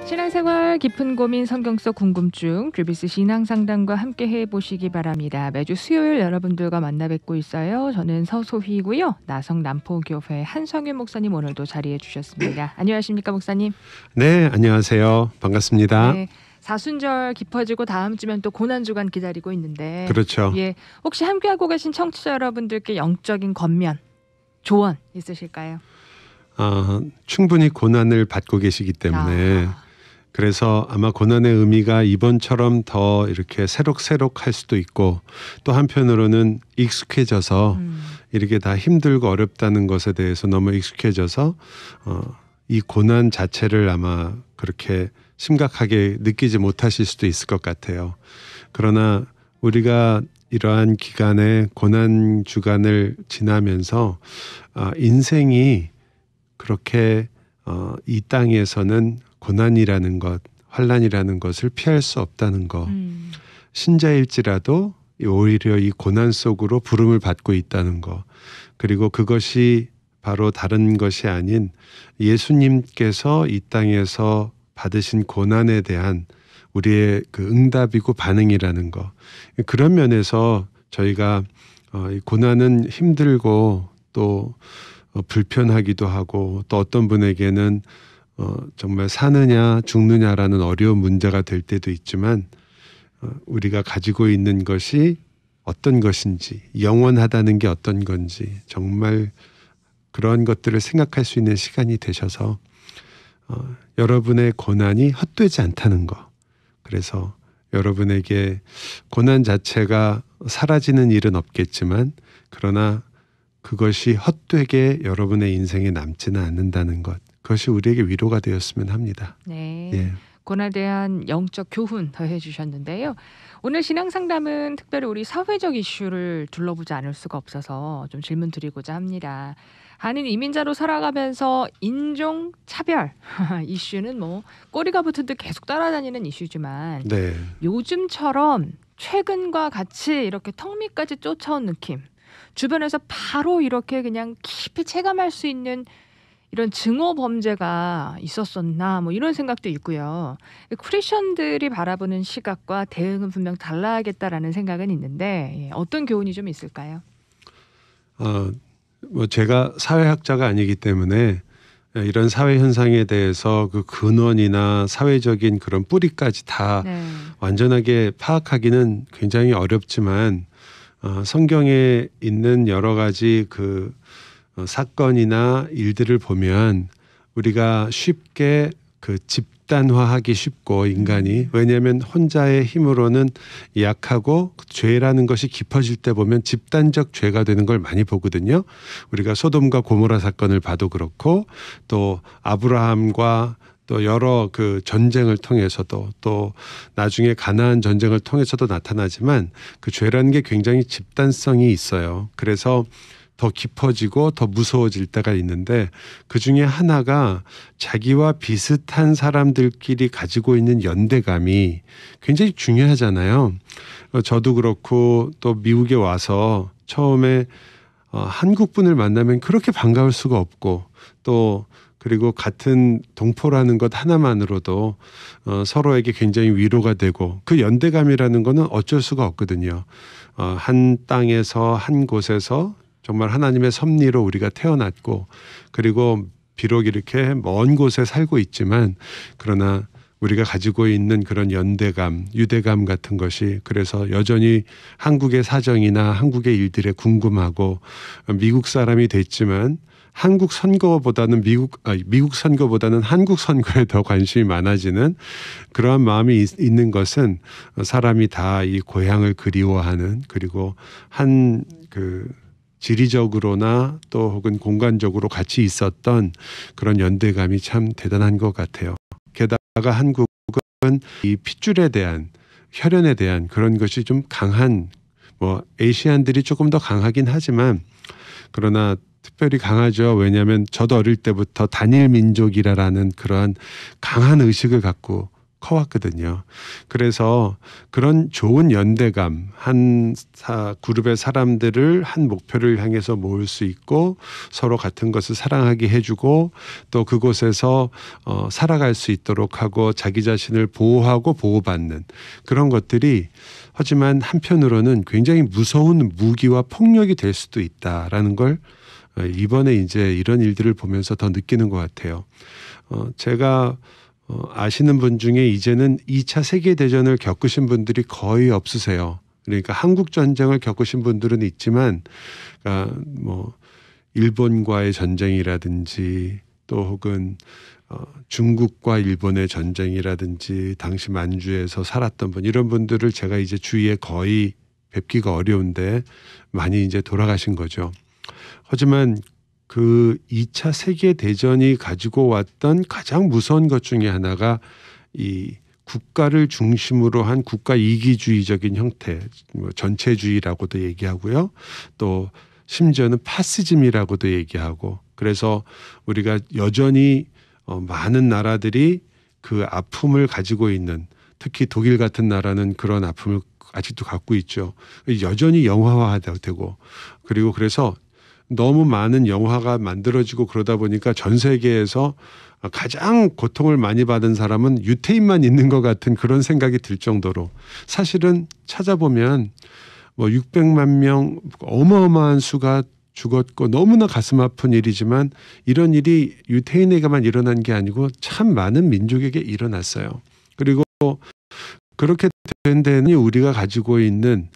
신앙생활 깊은 고민 성경 속 궁금증 GBC 신앙상담과 함께 해보시기 바랍니다. 매주 수요일 여러분들과 만나 뵙고 있어요. 저는 서소희고요. 나성 남포교회 한성윤 목사님 오늘도 자리해 주셨습니다. 안녕하십니까 목사님? 네, 안녕하세요. 반갑습니다. 네, 사순절 깊어지고 다음 주면 또 고난주간 기다리고 있는데 그렇죠. 예, 혹시 함께하고 계신 청취자 여러분들께 영적인 권면, 조언 있으실까요? 충분히 고난을 받고 계시기 때문에 그래서 아마 고난의 의미가 이번처럼 더 이렇게 새록새록할 수도 있고 또 한편으로는 익숙해져서 이렇게 다 힘들고 어렵다는 것에 대해서 너무 익숙해져서 이 고난 자체를 아마 그렇게 심각하게 느끼지 못하실 수도 있을 것 같아요. 그러나 우리가 이러한 기간에 고난 주간을 지나면서 인생이 그렇게 이 땅에서는 고난이라는 것, 환난이라는 것을 피할 수 없다는 것, 신자일지라도 오히려 이 고난 속으로 부름을 받고 있다는 것, 그리고 그것이 바로 다른 것이 아닌 예수님께서 이 땅에서 받으신 고난에 대한 우리의 그 응답이고 반응이라는 것. 그런 면에서 저희가 이 고난은 힘들고 또 불편하기도 하고 또 어떤 분에게는 정말 사느냐 죽느냐라는 어려운 문제가 될 때도 있지만 우리가 가지고 있는 것이 어떤 것인지, 영원하다는 게 어떤 건지 정말 그런 것들을 생각할 수 있는 시간이 되셔서 여러분의 고난이 헛되지 않다는 것, 그래서 여러분에게 고난 자체가 사라지는 일은 없겠지만 그러나 그것이 헛되게 여러분의 인생에 남지는 않는다는 것, 그것이 우리에게 위로가 되었으면 합니다. 네, 예. 고난에 대한 영적 교훈 더해 주셨는데요. 오늘 신앙상담은 특별히 우리 사회적 이슈를 둘러보지 않을 수가 없어서 좀 질문 드리고자 합니다. 한인 이민자로 살아가면서 인종 차별 이슈는 뭐 꼬리가 붙은 듯 계속 따라다니는 이슈지만 네. 요즘처럼 최근과 같이 이렇게 턱 밑까지 쫓아온 느낌, 주변에서 바로 이렇게 그냥 깊이 체감할 수 있는 이런 증오 범죄가 있었었나 뭐 이런 생각도 있고요. 크리스천들이 바라보는 시각과 대응은 분명 달라야겠다라는 생각은 있는데 어떤 교훈이 좀 있을까요? 뭐 제가 사회학자가 아니기 때문에 이런 사회 현상에 대해서 그 근원이나 사회적인 그런 뿌리까지 다 완전하게 파악하기는 굉장히 어렵지만 성경에 있는 여러 가지 그 사건이나 일들을 보면 우리가 쉽게 그 집단화하기 쉽고 인간이, 왜냐하면 혼자의 힘으로는 약하고 죄라는 것이 깊어질 때 보면 집단적 죄가 되는 걸 많이 보거든요. 우리가 소돔과 고모라 사건을 봐도 그렇고 또 아브라함과 또 여러 그 전쟁을 통해서도 또 나중에 가나안 전쟁을 통해서도 나타나지만 그 죄라는 게 굉장히 집단성이 있어요. 그래서 더 깊어지고 더 무서워질 때가 있는데 그 중에 하나가 자기와 비슷한 사람들끼리 가지고 있는 연대감이 굉장히 중요하잖아요. 저도 그렇고 또 미국에 와서 처음에 한국 분을 만나면 그렇게 반가울 수가 없고 또 그리고 같은 동포라는 것 하나만으로도 서로에게 굉장히 위로가 되고 그 연대감이라는 거는 어쩔 수가 없거든요. 한 땅에서 한 곳에서 정말 하나님의 섭리로 우리가 태어났고 그리고 비록 이렇게 먼 곳에 살고 있지만 그러나 우리가 가지고 있는 그런 연대감, 유대감 같은 것이 그래서 여전히 한국의 사정이나 한국의 일들에 궁금하고 미국 사람이 됐지만 한국 선거보다는 미국 선거보다는 한국 선거에 더 관심이 많아지는 그러한 마음이 있는 것은 사람이 다 이 고향을 그리워하는 그리고 한 그 지리적으로나 또 혹은 공간적으로 같이 있었던 그런 연대감이 참 대단한 것 같아요. 게다가 한국은 이 핏줄에 대한 혈연에 대한 그런 것이 좀 강한 뭐 아시안들이 조금 더 강하긴 하지만 그러나 특별히 강하죠. 왜냐하면 저도 어릴 때부터 단일 민족이라는 그러한 강한 의식을 갖고 커왔거든요. 그래서 그런 좋은 연대감, 그룹의 사람들을 한 목표를 향해서 모을 수 있고 서로 같은 것을 사랑하게 해주고 또 그곳에서 살아갈 수 있도록 하고 자기 자신을 보호하고 보호받는 그런 것들이 하지만 한편으로는 굉장히 무서운 무기와 폭력이 될 수도 있다라는 걸 이번에 이제 이런 일들을 보면서 더 느끼는 것 같아요. 제가 아시는 분 중에 이제는 2차 세계대전을 겪으신 분들이 거의 없으세요. 그러니까 한국 전쟁을 겪으신 분들은 있지만 뭐 일본과의 전쟁이라든지 또 혹은 중국과 일본의 전쟁이라든지 당시 만주에서 살았던 분 이런 분들을 제가 이제 주위에 거의 뵙기가 어려운데 많이 이제 돌아가신 거죠. 하지만 그 2차 세계대전이 가지고 왔던 가장 무서운 것 중에 하나가 이 국가를 중심으로 한 국가 이기주의적인 형태, 뭐 전체주의라고도 얘기하고요. 또 심지어는 파시즘이라고도 얘기하고 그래서 우리가 여전히 많은 나라들이 그 아픔을 가지고 있는 특히 독일 같은 나라는 그런 아픔을 아직도 갖고 있죠. 여전히 영화화되고 그리고 그래서 너무 많은 영화가 만들어지고 그러다 보니까 전 세계에서 가장 고통을 많이 받은 사람은 유태인만 있는 것 같은 그런 생각이 들 정도로 사실은 찾아보면 뭐 600만 명 어마어마한 수가 죽었고 너무나 가슴 아픈 일이지만 이런 일이 유태인에게만 일어난 게 아니고 참 많은 민족에게 일어났어요. 그리고 그렇게 된 데는 우리가 가지고 있는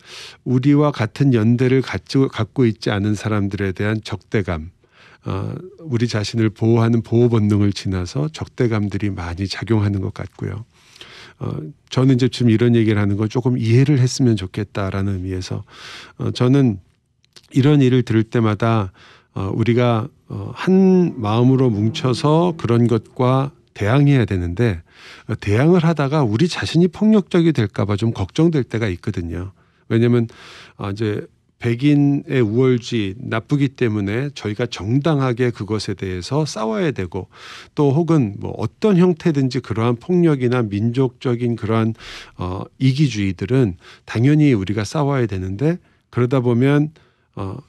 우리와 같은 연대를 갖고 있지 않은 사람들에 대한 적대감, 우리 자신을 보호하는 보호 본능을 지나서 적대감들이 많이 작용하는 것 같고요. 저는 이제 지금 이런 얘기를 하는 거 조금 이해를 했으면 좋겠다라는 의미에서 저는 이런 일을 들을 때마다 우리가 한 마음으로 뭉쳐서 그런 것과 대항해야 되는데 대항을 하다가 우리 자신이 폭력적이 될까 봐 좀 걱정될 때가 있거든요. 왜냐하면 이제 백인의 우월주의 나쁘기 때문에 저희가 정당하게 그것에 대해서 싸워야 되고 또 혹은 뭐 어떤 형태든지 그러한 폭력이나 민족적인 그러한 이기주의들은 당연히 우리가 싸워야 되는데 그러다 보면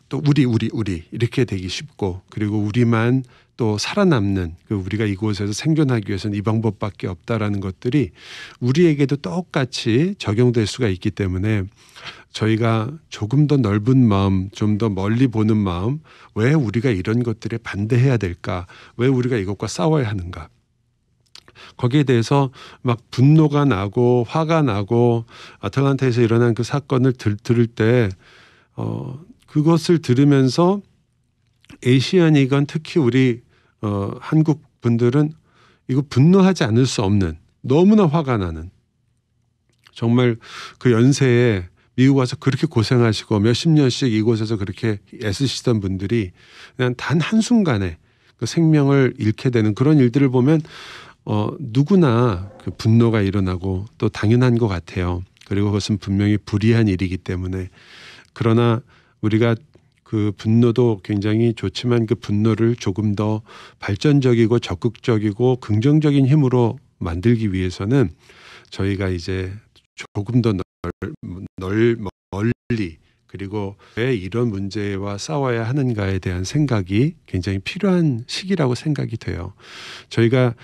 또 우리 이렇게 되기 쉽고 그리고 우리만 또 살아남는 우리가 이곳에서 생존하기 위해서는 이 방법밖에 없다라는 것들이 우리에게도 똑같이 적용될 수가 있기 때문에 저희가 조금 더 넓은 마음, 좀 더 멀리 보는 마음, 왜 우리가 이런 것들에 반대해야 될까? 왜 우리가 이것과 싸워야 하는가? 거기에 대해서 막 분노가 나고 화가 나고 아틀란타에서 일어난 그 사건을 들을 때 그것을 들으면서 에이시안이건 특히 우리 한국 분들은 이거 분노하지 않을 수 없는 너무나 화가 나는 정말 그 연세에 미국 와서 그렇게 고생하시고 몇십 년씩 이곳에서 그렇게 애쓰시던 분들이 그냥 단 한순간에 그 생명을 잃게 되는 그런 일들을 보면 누구나 그 분노가 일어나고 또 당연한 것 같아요. 그리고 그것은 분명히 불의한 일이기 때문에 그러나 우리가 그 분노도 굉장히 좋지만 그 분노를 조금 더 발전적이고 적극적이고 긍정적인 힘으로 만들기 위해서는 저희가 이제 조금 더 멀리 그리고 왜 이런 문제와 싸워야 하는가에 대한 생각이 굉장히 필요한 시기라고 생각이 돼요. 저희가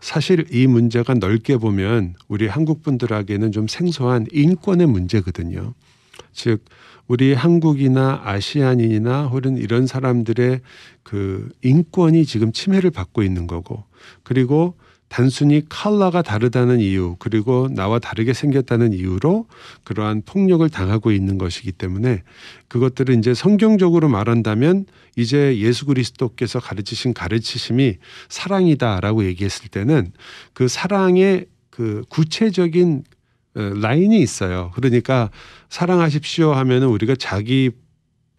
사실 이 문제가 넓게 보면 우리 한국 분들에게는 좀 생소한 인권의 문제거든요. 즉 우리 한국이나 아시안인이나 혹은 이런 사람들의 그 인권이 지금 침해를 받고 있는 거고 그리고 단순히 컬러가 다르다는 이유 그리고 나와 다르게 생겼다는 이유로 그러한 폭력을 당하고 있는 것이기 때문에 그것들을 이제 성경적으로 말한다면 이제 예수 그리스도께서 가르치신 가르치심이 사랑이다라고 얘기했을 때는 그 사랑의 그 구체적인 라인이 있어요. 그러니까 사랑하십시오 하면은 우리가 자기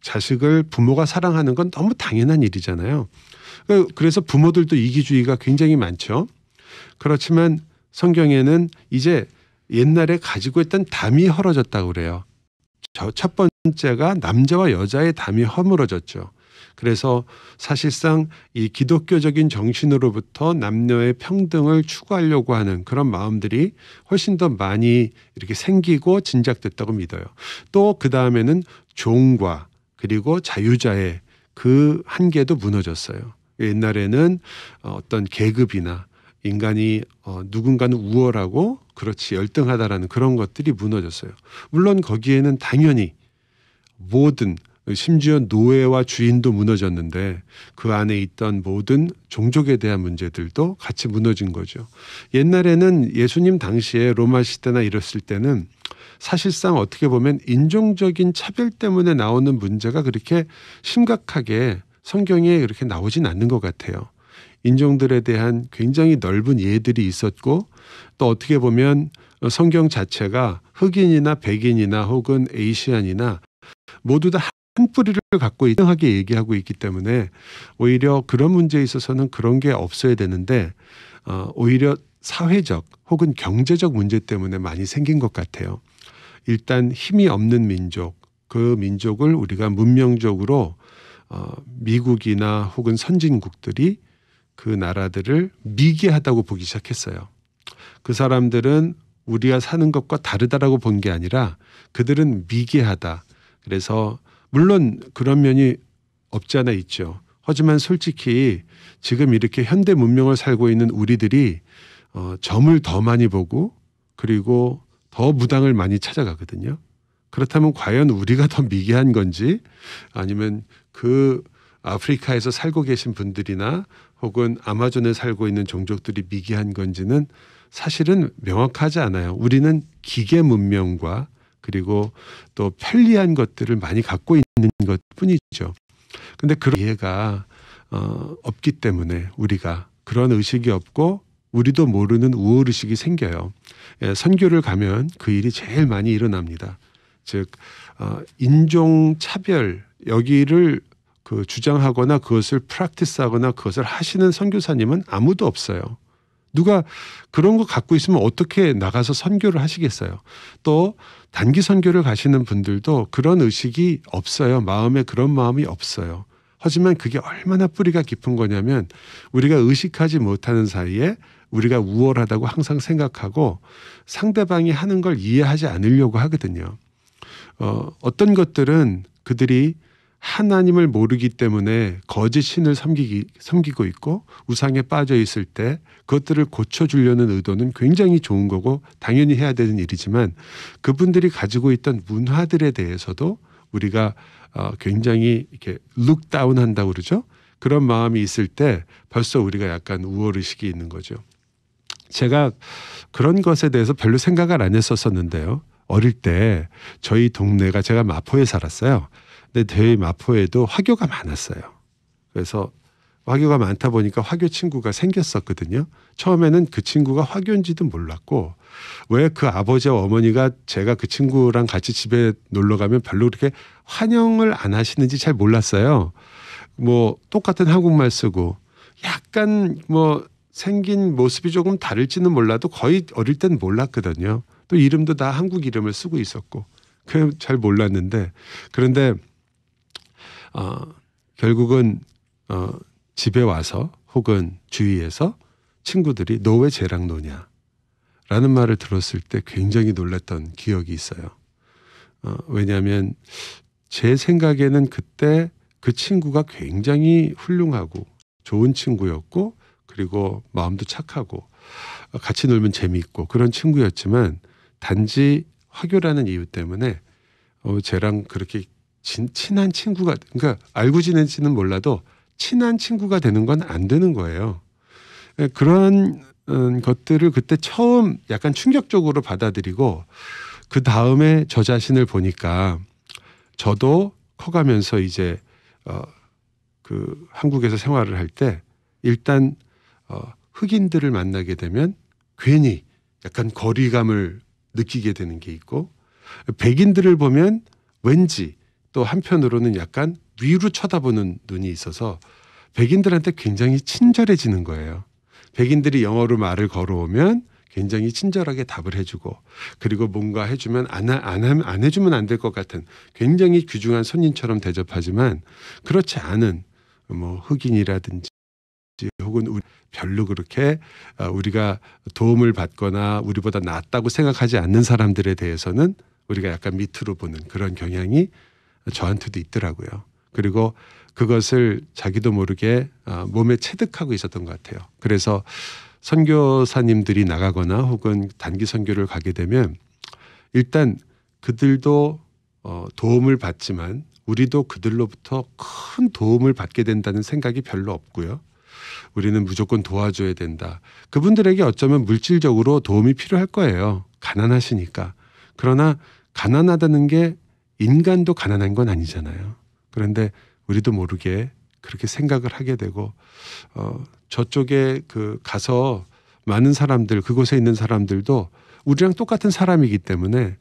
자식을 부모가 사랑하는 건 너무 당연한 일이잖아요. 그래서 부모들도 이기주의가 굉장히 많죠. 그렇지만 성경에는 이제 옛날에 가지고 있던 담이 헐어졌다고 그래요. 첫 번째가 남자와 여자의 담이 허물어졌죠. 그래서 사실상 이 기독교적인 정신으로부터 남녀의 평등을 추구하려고 하는 그런 마음들이 훨씬 더 많이 이렇게 생기고 진작됐다고 믿어요. 또 그 다음에는 종과 그리고 자유자의 그 한계도 무너졌어요. 옛날에는 어떤 계급이나 인간이 누군가는 우월하고 그렇지 열등하다라는 그런 것들이 무너졌어요. 물론 거기에는 당연히 모든 심지어 노예와 주인도 무너졌는데 그 안에 있던 모든 종족에 대한 문제들도 같이 무너진 거죠. 옛날에는 예수님 당시에 로마 시대나 이랬을 때는 사실상 어떻게 보면 인종적인 차별 때문에 나오는 문제가 그렇게 심각하게 성경에 그렇게 나오진 않는 것 같아요. 인종들에 대한 굉장히 넓은 예들이 있었고 또 어떻게 보면 성경 자체가 흑인이나 백인이나 혹은 에이시안이나 모두 다 한 뿌리를 갖고 이상하게 얘기하고 있기 때문에 오히려 그런 문제에 있어서는 그런 게 없어야 되는데 오히려 사회적 혹은 경제적 문제 때문에 많이 생긴 것 같아요. 일단 힘이 없는 민족, 그 민족을 우리가 문명적으로 미국이나 혹은 선진국들이 그 나라들을 미개하다고 보기 시작했어요. 그 사람들은 우리가 사는 것과 다르다라고 본 게 아니라 그들은 미개하다. 그래서 물론 그런 면이 없지 않아 있죠. 하지만 솔직히 지금 이렇게 현대 문명을 살고 있는 우리들이 점을 더 많이 보고 그리고 더 무당을 많이 찾아가거든요. 그렇다면 과연 우리가 더 미개한 건지 아니면 그 아프리카에서 살고 계신 분들이나 혹은 아마존에 살고 있는 종족들이 미개한 건지는 사실은 명확하지 않아요. 우리는 기계 문명과 그리고 또 편리한 것들을 많이 갖고 있는 것뿐이죠. 근데 그런 이해가 없기 때문에 우리가 그런 의식이 없고 우리도 모르는 우월의식이 생겨요. 선교를 가면 그 일이 제일 많이 일어납니다. 즉 인종차별 여기를 그 주장하거나 그것을 프랙티스하거나 그것을 하시는 선교사님은 아무도 없어요. 누가 그런 거 갖고 있으면 어떻게 나가서 선교를 하시겠어요. 또 단기 선교를 가시는 분들도 그런 의식이 없어요. 마음에 그런 마음이 없어요. 하지만 그게 얼마나 뿌리가 깊은 거냐면 우리가 의식하지 못하는 사이에 우리가 우월하다고 항상 생각하고 상대방이 하는 걸 이해하지 않으려고 하거든요. 어떤 것들은 하나님을 모르기 때문에 거짓 신을 섬기고 있고 우상에 빠져 있을 때 그것들을 고쳐주려는 의도는 굉장히 좋은 거고 당연히 해야 되는 일이지만 그분들이 가지고 있던 문화들에 대해서도 우리가 굉장히 이렇게 look down 한다고 그러죠. 그런 마음이 있을 때 벌써 우리가 약간 우월의식이 있는 거죠. 제가 그런 것에 대해서 별로 생각을 안 했었는데요. 어릴 때 저희 동네가 제가 마포에 살았어요. 근데 저희 마포에도 화교가 많았어요. 그래서 화교가 많다 보니까 화교 친구가 생겼었거든요. 처음에는 그 친구가 화교인지도 몰랐고 왜 그 아버지와 어머니가 제가 그 친구랑 같이 집에 놀러 가면 별로 그렇게 환영을 안 하시는지 잘 몰랐어요. 뭐 똑같은 한국말 쓰고 약간 뭐 생긴 모습이 조금 다를지는 몰라도 거의 어릴 땐 몰랐거든요. 또 이름도 다 한국 이름을 쓰고 있었고 그냥 잘 몰랐는데 그런데 결국은 집에 와서 혹은 주위에서 친구들이 너 왜 쟤랑 노냐 라는 말을 들었을 때 굉장히 놀랐던 기억이 있어요. 왜냐하면 제 생각에는 그때 그 친구가 굉장히 훌륭하고 좋은 친구였고 그리고 마음도 착하고 같이 놀면 재미있고 그런 친구였지만 단지 화교라는 이유 때문에 쟤랑 그렇게 친한 친구가 그러니까 알고 지낸지는 몰라도 친한 친구가 되는 건 안 되는 거예요. 그런 것들을 그때 처음 약간 충격적으로 받아들이고 그 다음에 저 자신을 보니까 저도 커가면서 이제 그 한국에서 생활을 할 때 일단 흑인들을 만나게 되면 괜히 약간 거리감을 느끼게 되는 게 있고 백인들을 보면 왠지 또 한편으로는 약간 위로 쳐다보는 눈이 있어서 백인들한테 굉장히 친절해지는 거예요. 백인들이 영어로 말을 걸어오면 굉장히 친절하게 답을 해주고 그리고 뭔가 해주면 안 해주면 안 될 것 같은 굉장히 귀중한 손님처럼 대접하지만 그렇지 않은 뭐 흑인이라든지 혹은 별로 그렇게 우리가 도움을 받거나 우리보다 낫다고 생각하지 않는 사람들에 대해서는 우리가 약간 밑으로 보는 그런 경향이 저한테도 있더라고요. 그리고 그것을 자기도 모르게 몸에 체득하고 있었던 것 같아요. 그래서 선교사님들이 나가거나 혹은 단기 선교를 가게 되면 일단 그들도 도움을 받지만 우리도 그들로부터 큰 도움을 받게 된다는 생각이 별로 없고요. 우리는 무조건 도와줘야 된다. 그분들에게 어쩌면 물질적으로 도움이 필요할 거예요. 가난하시니까. 그러나 가난하다는 게 인간도 가난한 건 아니잖아요. 그런데 우리도 모르게 그렇게 생각을 하게 되고 저쪽에 가서 많은 사람들 그곳에 있는 사람들도 우리랑 똑같은 사람이기 때문에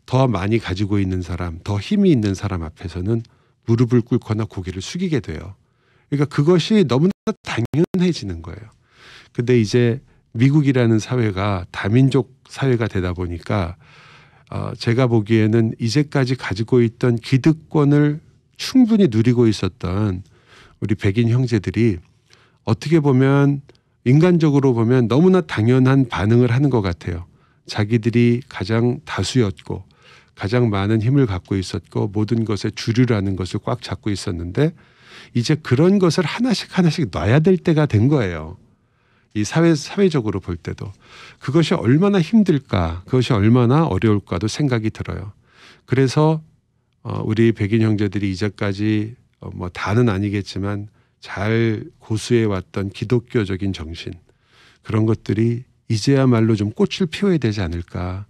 더 많이 가지고 있는 사람, 더 힘이 있는 사람 앞에서는 무릎을 꿇거나 고개를 숙이게 돼요. 그러니까 그것이 너무나 당연해지는 거예요. 근데 이제 미국이라는 사회가 다민족 사회가 되다 보니까 제가 보기에는 이제까지 가지고 있던 기득권을 충분히 누리고 있었던 우리 백인 형제들이 어떻게 보면 인간적으로 보면 너무나 당연한 반응을 하는 것 같아요. 자기들이 가장 다수였고 가장 많은 힘을 갖고 있었고 모든 것의 주류라는 것을 꽉 잡고 있었는데 이제 그런 것을 하나씩 놔야 될 때가 된 거예요. 이 사회적으로 볼 때도. 그것이 얼마나 힘들까, 그것이 얼마나 어려울까도 생각이 들어요. 그래서 우리 백인 형제들이 이제까지 뭐 다는 아니겠지만 잘 고수해 왔던 기독교적인 정신, 그런 것들이 이제야말로 좀 꽃을 피워야 되지 않을까.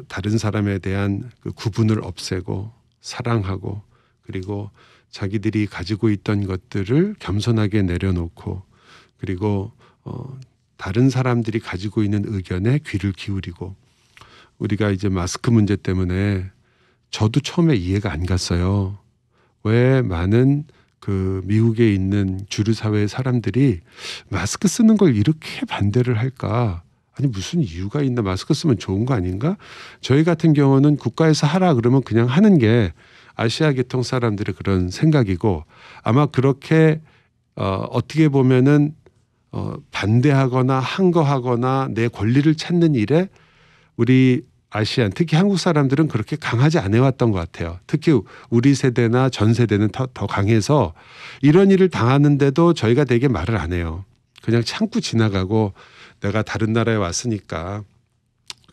다른 사람에 대한 그 구분을 없애고 사랑하고 그리고 자기들이 가지고 있던 것들을 겸손하게 내려놓고 그리고 다른 사람들이 가지고 있는 의견에 귀를 기울이고 우리가 이제 마스크 문제 때문에 저도 처음에 이해가 안 갔어요. 왜 많은 그 미국에 있는 주류 사회의 사람들이 마스크 쓰는 걸 이렇게 반대를 할까? 아니 무슨 이유가 있나? 마스크 쓰면 좋은 거 아닌가? 저희 같은 경우는 국가에서 하라 그러면 그냥 하는 게 아시아 계통 사람들의 그런 생각이고 아마 그렇게 어떻게 보면은 반대하거나 항거하거나 내 권리를 찾는 일에 우리 아시안 특히 한국 사람들은 그렇게 강하지 않아 왔던 것 같아요. 특히 우리 세대나 전 세대는 더 강해서 이런 일을 당하는데도 저희가 되게 말을 안 해요. 그냥 참고 지나가고 내가 다른 나라에 왔으니까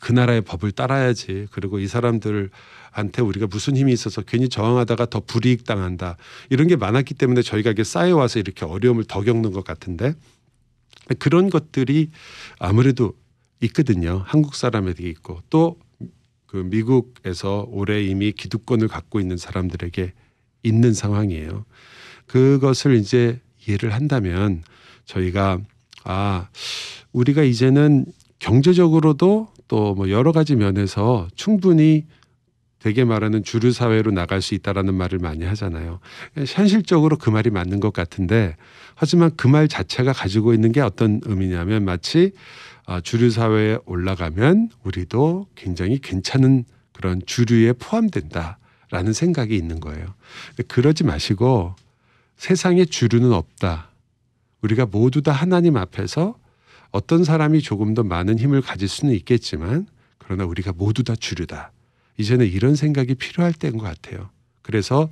그 나라의 법을 따라야지. 그리고 이 사람들한테 우리가 무슨 힘이 있어서 괜히 저항하다가 더 불이익 당한다. 이런 게 많았기 때문에 저희가 이게 쌓여와서 이렇게 어려움을 더 겪는 것 같은데 그런 것들이 아무래도 있거든요. 한국 사람에게 있고 또 그 미국에서 오래 이미 기득권을 갖고 있는 사람들에게 있는 상황이에요. 그것을 이제 이해를 한다면 저희가 우리가 이제는 경제적으로도 또 뭐 여러 가지 면에서 충분히 되게 말하는 주류 사회로 나갈 수 있다라는 말을 많이 하잖아요. 현실적으로 그 말이 맞는 것 같은데 하지만 그 말 자체가 가지고 있는 게 어떤 의미냐면 마치 주류 사회에 올라가면 우리도 굉장히 괜찮은 그런 주류에 포함된다라는 생각이 있는 거예요. 그러지 마시고 세상에 주류는 없다. 우리가 모두 다 하나님 앞에서 어떤 사람이 조금 더 많은 힘을 가질 수는 있겠지만 그러나 우리가 모두 다 주류다. 이제는 이런 생각이 필요할 때인 것 같아요. 그래서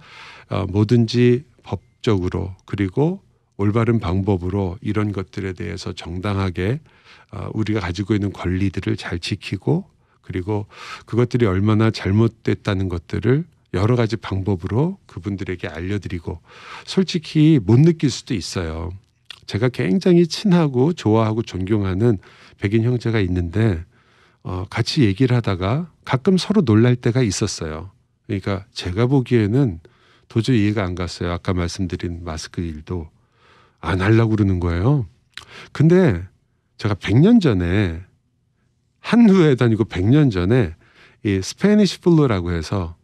뭐든지 법적으로 그리고 올바른 방법으로 이런 것들에 대해서 정당하게 우리가 가지고 있는 권리들을 잘 지키고 그리고 그것들이 얼마나 잘못됐다는 것들을 여러 가지 방법으로 그분들에게 알려드리고 솔직히 못 느낄 수도 있어요. 제가 굉장히 친하고 좋아하고 존경하는 백인 형제가 있는데 같이 얘기를 하다가 가끔 서로 놀랄 때가 있었어요. 그러니까 제가 보기에는 도저히 이해가 안 갔어요. 아까 말씀드린 마스크 일도 안 하려고 그러는 거예요. 근데 제가 100년 전에 한후에도 아니고 100년 전에 이 스페니시 플루라고 해서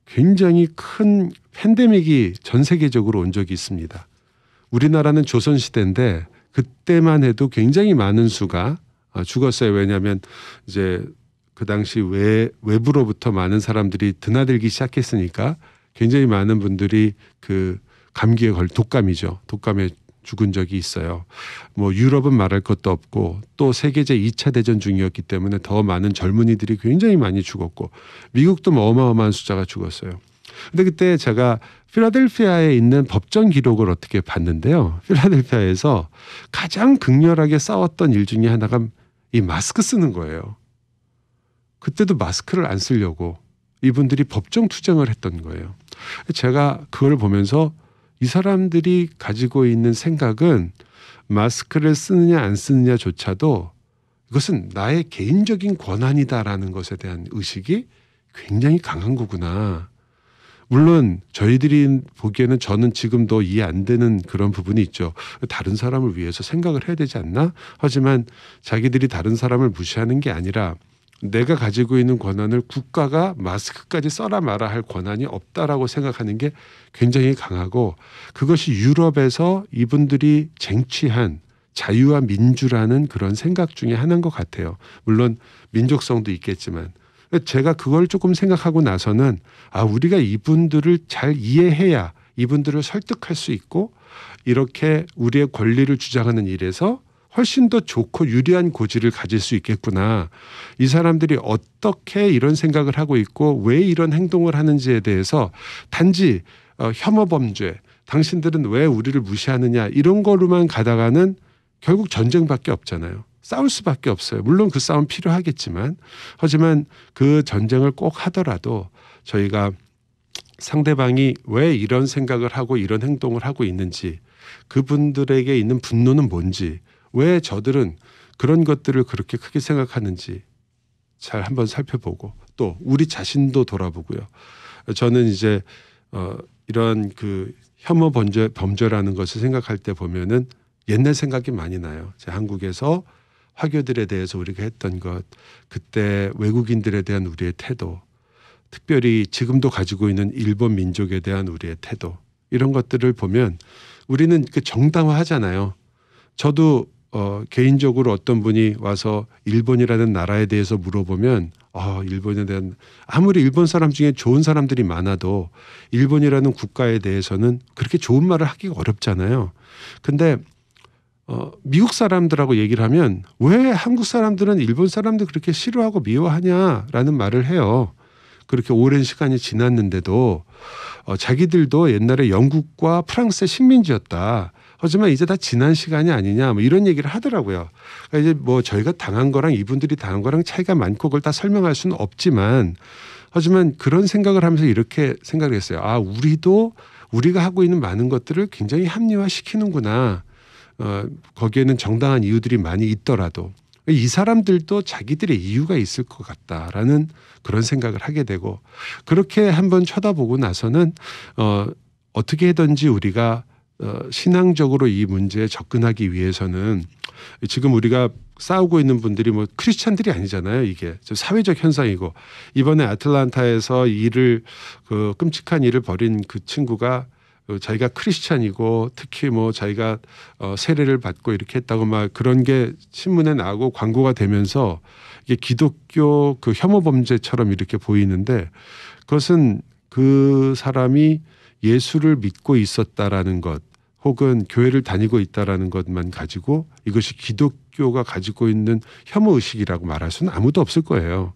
굉장히 큰 팬데믹이 전 세계적으로 온 적이 있습니다. 우리나라는 조선시대인데 그때만 해도 굉장히 많은 수가 죽었어요. 왜냐하면 이제 그 당시 외부로부터 많은 사람들이 드나들기 시작했으니까 굉장히 많은 분들이 그 감기에 독감이죠. 독감에 죽은 적이 있어요. 뭐 유럽은 말할 것도 없고 또 세계제 2차 대전 중이었기 때문에 더 많은 젊은이들이 굉장히 많이 죽었고 미국도 뭐 어마어마한 숫자가 죽었어요. 근데 그때 제가 필라델피아에 있는 법정 기록을 어떻게 봤는데요. 필라델피아에서 가장 극렬하게 싸웠던 일 중에 하나가 이 마스크 쓰는 거예요. 그때도 마스크를 안 쓰려고 이분들이 법정 투쟁을 했던 거예요. 제가 그걸 보면서 이 사람들이 가지고 있는 생각은 마스크를 쓰느냐 안 쓰느냐조차도 이것은 나의 개인적인 권한이다라는 것에 대한 의식이 굉장히 강한 거구나. 물론 저희들이 보기에는 저는 지금도 이해 안 되는 그런 부분이 있죠. 다른 사람을 위해서 생각을 해야 되지 않나? 하지만 자기들이 다른 사람을 무시하는 게 아니라 내가 가지고 있는 권한을 국가가 마스크까지 써라 마라 할 권한이 없다라고 생각하는 게 굉장히 강하고 그것이 유럽에서 이분들이 쟁취한 자유와 민주라는 그런 생각 중에 하나인 것 같아요. 물론 민족성도 있겠지만 제가 그걸 조금 생각하고 나서는 우리가 이분들을 잘 이해해야 이분들을 설득할 수 있고 이렇게 우리의 권리를 주장하는 일에서 훨씬 더 좋고 유리한 고지를 가질 수 있겠구나. 이 사람들이 어떻게 이런 생각을 하고 있고 왜 이런 행동을 하는지에 대해서 단지 혐오 범죄, 당신들은 왜 우리를 무시하느냐 이런 거로만 가다가는 결국 전쟁밖에 없잖아요. 싸울 수밖에 없어요. 물론 그 싸움 필요하겠지만 하지만 그 전쟁을 꼭 하더라도 저희가 상대방이 왜 이런 생각을 하고 이런 행동을 하고 있는지 그분들에게 있는 분노는 뭔지 왜 저들은 그런 것들을 그렇게 크게 생각하는지 잘 한번 살펴보고 또 우리 자신도 돌아보고요. 저는 이제 이런 그 혐오 범죄라는 것을 생각할 때 보면은 옛날 생각이 많이 나요. 한국에서 화교들에 대해서 우리가 했던 것, 그때 외국인들에 대한 우리의 태도, 특별히 지금도 가지고 있는 일본 민족에 대한 우리의 태도 이런 것들을 보면 우리는 그 정당화하잖아요. 저도 개인적으로 어떤 분이 와서 일본이라는 나라에 대해서 물어보면 일본에 대한 아무리 일본 사람 중에 좋은 사람들이 많아도 일본이라는 국가에 대해서는 그렇게 좋은 말을 하기가 어렵잖아요. 근데 미국 사람들하고 얘기를 하면 왜 한국 사람들은 일본 사람들 그렇게 싫어하고 미워하냐라는 말을 해요. 그렇게 오랜 시간이 지났는데도 자기들도 옛날에 영국과 프랑스의 식민지였다. 하지만 이제 다 지난 시간이 아니냐 뭐 이런 얘기를 하더라고요. 그러니까 이제 뭐 저희가 당한 거랑 이분들이 당한 거랑 차이가 많고 그걸 다 설명할 수는 없지만 하지만 그런 생각을 하면서 이렇게 생각을 했어요. 우리도 우리가 하고 있는 많은 것들을 굉장히 합리화시키는구나. 거기에는 정당한 이유들이 많이 있더라도 이 사람들도 자기들의 이유가 있을 것 같다라는 그런 생각을 하게 되고 그렇게 한번 쳐다보고 나서는 어떻게 해든지 우리가 신앙적으로 이 문제에 접근하기 위해서는 지금 우리가 싸우고 있는 분들이 뭐 크리스찬들이 아니잖아요. 이게 사회적 현상이고 이번에 아틀란타에서 그 끔찍한 일을 벌인 그 친구가 자기가 크리스찬이고 특히 뭐 자기가 세례를 받고 이렇게 했다고 막 그런 게 신문에 나오고 광고가 되면서 이게 기독교 그 혐오 범죄처럼 이렇게 보이는데 그것은 그 사람이 예수를 믿고 있었다라는 것 혹은 교회를 다니고 있다라는 것만 가지고 이것이 기독교가 가지고 있는 혐오 의식이라고 말할 수는 아무도 없을 거예요.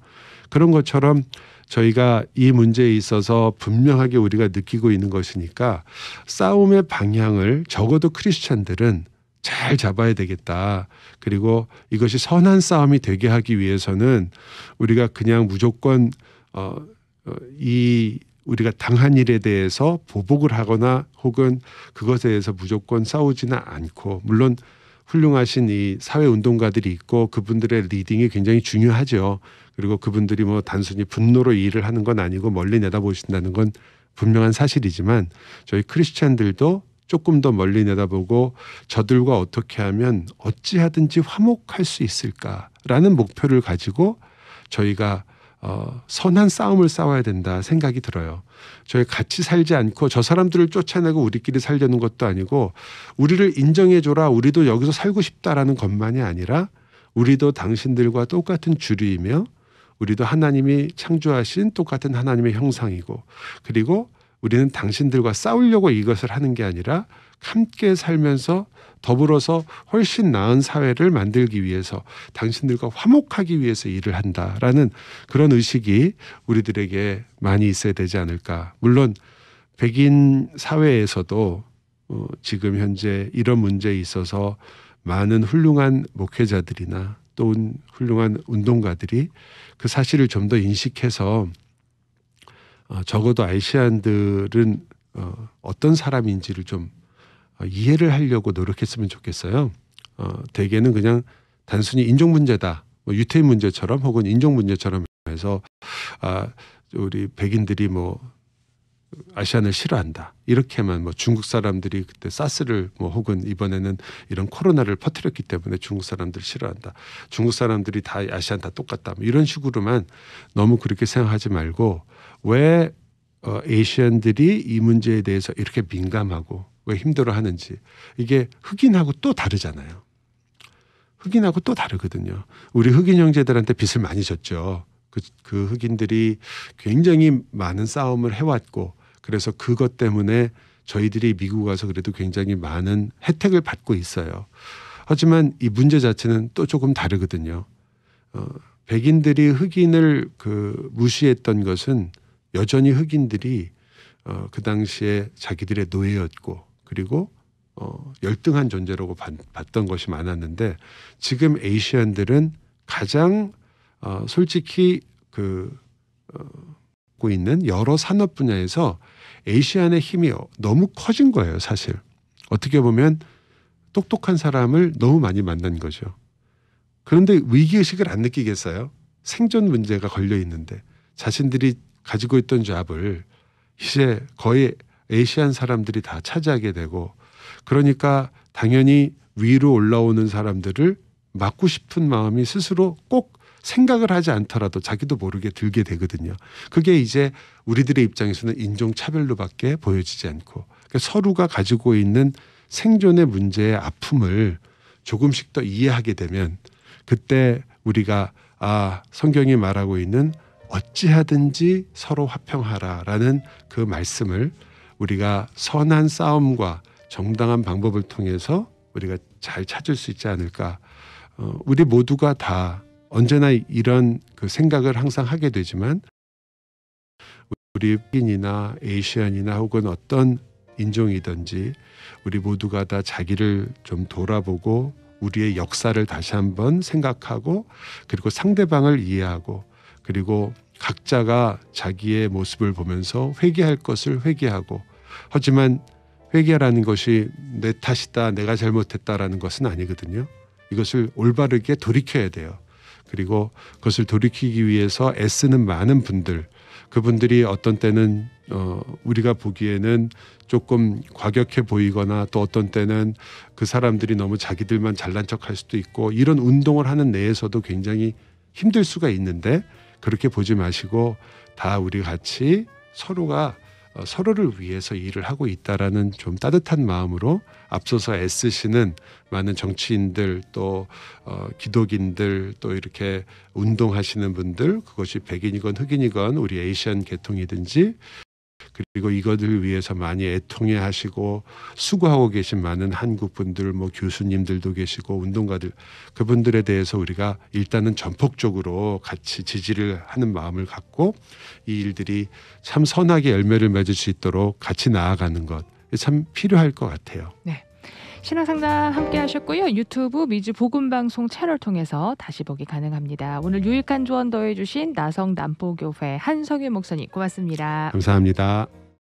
그런 것처럼 저희가 이 문제에 있어서 분명하게 우리가 느끼고 있는 것이니까 싸움의 방향을 적어도 크리스찬들은 잘 잡아야 되겠다. 그리고 이것이 선한 싸움이 되게 하기 위해서는 우리가 그냥 무조건 우리가 당한 일에 대해서 보복을 하거나 혹은 그것에 대해서 무조건 싸우지는 않고 물론 훌륭하신 이 사회운동가들이 있고 그분들의 리딩이 굉장히 중요하죠. 그리고 그분들이 뭐 단순히 분노로 일을 하는 건 아니고 멀리 내다보신다는 건 분명한 사실이지만 저희 크리스찬들도 조금 더 멀리 내다보고 저들과 어떻게 하면 어찌하든지 화목할 수 있을까라는 목표를 가지고 저희가 선한 싸움을 싸워야 된다 생각이 들어요. 저희 같이 살지 않고 저 사람들을 쫓아내고 우리끼리 살려는 것도 아니고 우리를 인정해줘라 우리도 여기서 살고 싶다라는 것만이 아니라 우리도 당신들과 똑같은 주류이며 우리도 하나님이 창조하신 똑같은 하나님의 형상이고 그리고 우리는 당신들과 싸우려고 이것을 하는 게 아니라 함께 살면서 더불어서 훨씬 나은 사회를 만들기 위해서 당신들과 화목하기 위해서 일을 한다라는 그런 의식이 우리들에게 많이 있어야 되지 않을까. 물론 백인 사회에서도 지금 현재 이런 문제에 있어서 많은 훌륭한 목회자들이나 또 훌륭한 운동가들이 그 사실을 좀 더 인식해서 적어도 아시안들은 어떤 사람인지를 좀 이해를 하려고 노력했으면 좋겠어요. 대개는 그냥 단순히 인종 문제다, 뭐 유태인 문제처럼 혹은 인종 문제처럼 해서 우리 백인들이 뭐 아시안을 싫어한다 이렇게만 뭐 중국 사람들이 그때 사스를 뭐 혹은 이번에는 이런 코로나를 퍼뜨렸기 때문에 중국 사람들 싫어한다. 중국 사람들이 다 아시안 다 똑같다. 뭐 이런 식으로만 너무 그렇게 생각하지 말고 왜 에이시안들이 이 문제에 대해서 이렇게 민감하고 왜 힘들어하는지 이게 흑인하고 또 다르잖아요. 흑인하고 또 다르거든요. 우리 흑인 형제들한테 빚을 많이 졌죠. 그 흑인들이 굉장히 많은 싸움을 해왔고 그래서 그것 때문에 저희들이 미국 와서 그래도 굉장히 많은 혜택을 받고 있어요. 하지만 이 문제 자체는 또 조금 다르거든요. 백인들이 흑인을 무시했던 것은 여전히 흑인들이 그 당시에 자기들의 노예였고 그리고 열등한 존재라고 봤던 것이 많았는데 지금 에이시안들은 가장 솔직히 갖고 있는 여러 산업 분야에서 에이시안의 힘이 너무 커진 거예요. 사실 어떻게 보면 똑똑한 사람을 너무 많이 만난 거죠. 그런데 위기의식을 안 느끼겠어요? 생존 문제가 걸려 있는데 자신들이 가지고 있던 잡을 이제 거의 에이시안 사람들이 다 차지하게 되고 그러니까 당연히 위로 올라오는 사람들을 막고 싶은 마음이 스스로 꼭 생각을 하지 않더라도 자기도 모르게 들게 되거든요. 그게 이제 우리들의 입장에서는 인종차별로밖에 보여지지 않고 그러니까 서로가 가지고 있는 생존의 문제의 아픔을 조금씩 더 이해하게 되면 그때 우리가 성경이 말하고 있는 어찌하든지 서로 화평하라라는 그 말씀을 우리가 선한 싸움과 정당한 방법을 통해서 우리가 잘 찾을 수 있지 않을까. 우리 모두가 다 언제나 이런 그 생각을 항상 하게 되지만 우리 흑인이나 에이시안이나 혹은 어떤 인종이든지 우리 모두가 다 자기를 좀 돌아보고 우리의 역사를 다시 한번 생각하고 그리고 상대방을 이해하고 그리고 각자가 자기의 모습을 보면서 회개할 것을 회개하고 하지만 회개라는 것이 내 탓이다 내가 잘못했다라는 것은 아니거든요. 이것을 올바르게 돌이켜야 돼요. 그리고 그것을 돌이키기 위해서 애쓰는 많은 분들 그분들이 어떤 때는 우리가 보기에는 조금 과격해 보이거나 또 어떤 때는 그 사람들이 너무 자기들만 잘난 척할 수도 있고 이런 운동을 하는 내에서도 굉장히 힘들 수가 있는데 그렇게 보지 마시고 다 우리 같이 서로가 서로를 위해서 일을 하고 있다라는 좀 따뜻한 마음으로 앞서서 애쓰시는 많은 정치인들 또 기독인들 또 이렇게 운동하시는 분들 그것이 백인이건 흑인이건 우리 에이시안 계통이든지 그리고 이것을 위해서 많이 애통해 하시고 수고하고 계신 많은 한국 분들 뭐 교수님들도 계시고 운동가들 그분들에 대해서 우리가 일단은 전폭적으로 같이 지지를 하는 마음을 갖고 이 일들이 참 선하게 열매를 맺을 수 있도록 같이 나아가는 것 참 필요할 것 같아요. 네. 신앙상담 함께 하셨고요. 유튜브 미주 복음방송 채널 통해서 다시 보기 가능합니다. 오늘 유익한 조언 더해주신 나성 남포교회 한석유 목사님 고맙습니다. 감사합니다.